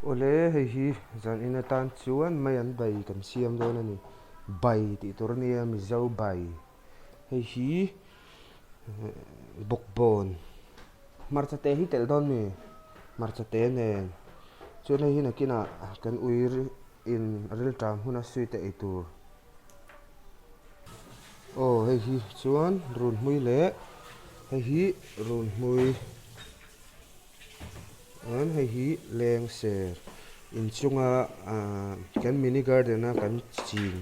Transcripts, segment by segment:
ole hei hi zan ina tan chuan mai an bai kan siam dawn ani bai tih tur ania mizo bai hei hi bokbon marchate hi tel dawn mi marchate nen chuan hei hi nakina kan uir in ril tram huna suite ei tur hei hi chuan run hmui le hei hi run hmui an hei hi leng ser in chunga kan mini garden a kan chin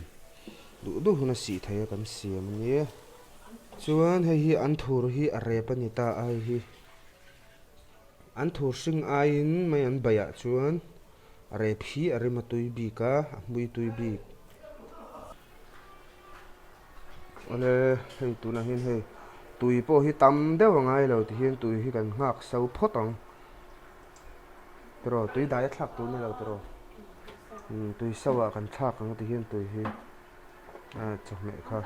du huna si thei kan siam ani chuan hei hi an thur hi a rep ani ta a hei hi an thur hring a in mai an bai ah chuan a rep hi a rem a tui bik a hmui tui bik ole hei tuna hin hei tui pawh hi tam deuh angai lo ti hian tui hi kan ngak so phot ang tro tui dai thlak tu ni lo tro tui sawa kan thlak ang ti hian tui hi chawhmeh kha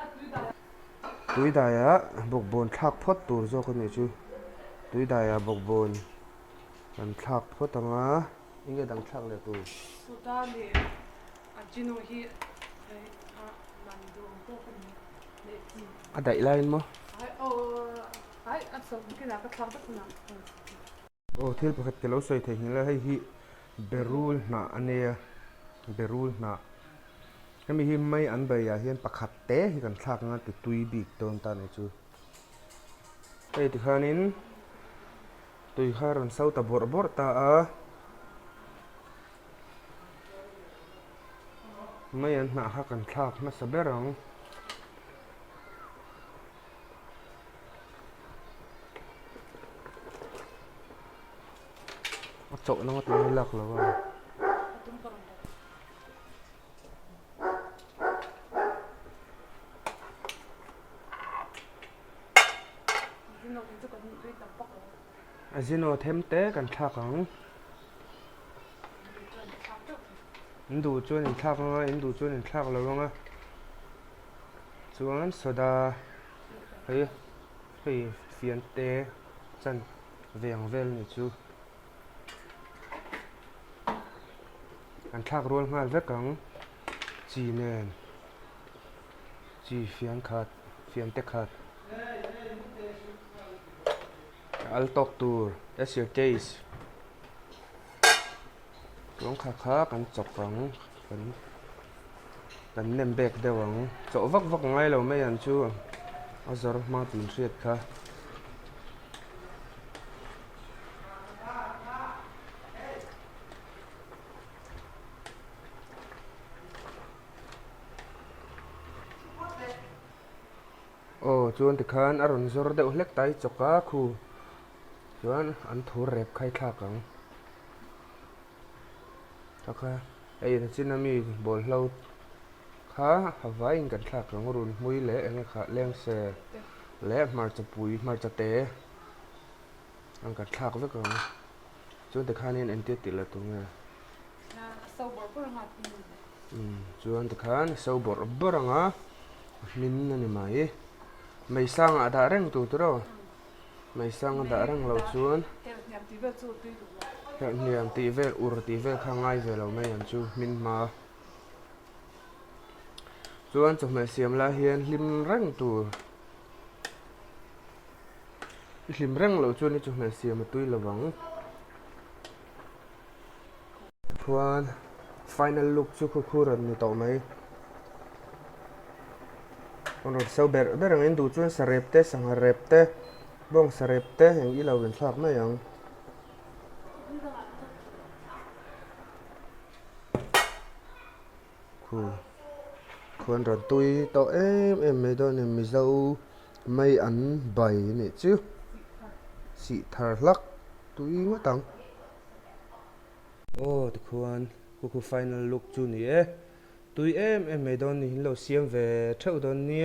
tui dai a bokbon thlak phot tur zawk ani chu tui dai a bokbon kan thlak phot anga inge dang thlak le tu suda le ajino hi mandum ko kan le ti a dai lain mo ai so kina ka thlak tak na thil pakhat ke lo soi thei hila hei hi berul na ania berul na kami hi mai an bai a hian pakhat te hi kan thlak nga ti tui bik ton ta ne chu hei ti khanin tui kharon sau ta bor ta a mai an na ha kan thlak na saberang a chau na ngot ni lak lo wa azino them te kan thlak ang indu chuan in thlak anga indu chuan in thlak lo anga chuan soda hei fian te chan veng vel ni chu kan thlak rol ngal vek ang chi nen chi fian te khat I'll talk to that's your taste rong kha kan chok ang kan nem bek dewang cho vak ngai lo mai an chu azar ma tin riat kha chuan ti khan aron zor deuh hlek tai choka khu chuan an thur rep khai thlak ang taka ei na chin ami bol hlo kha hawai in kan thlak ang run hmui le enge kha leng se le marcha te ang kan thlak vek ang chuan ti khan in en ti la tu nge so bor nga ti chuan ti khan so bor anga min ani mai mai sang a da reng tu tro mai sang da reng lo chuan niam ti vel chu tui du niam ti vel ur ti vel kha ngai ve lo mai an chu min ma chuan chawhmeh siam la hian hlim reng tur hlim reng lo chuan ni chawhmeh siam a tui lawang chuan final look chu khuran ni to mai on sau berang in du chuan sarep te sanga rep te bong sarep te heng i lo in thlak mai ang khuan ron tui to em me do ni mizo mai an bai ni chu si thar hlak tui ngatang ti khuan ku final look chu ni tui em me do ni lo siam ve theu don ni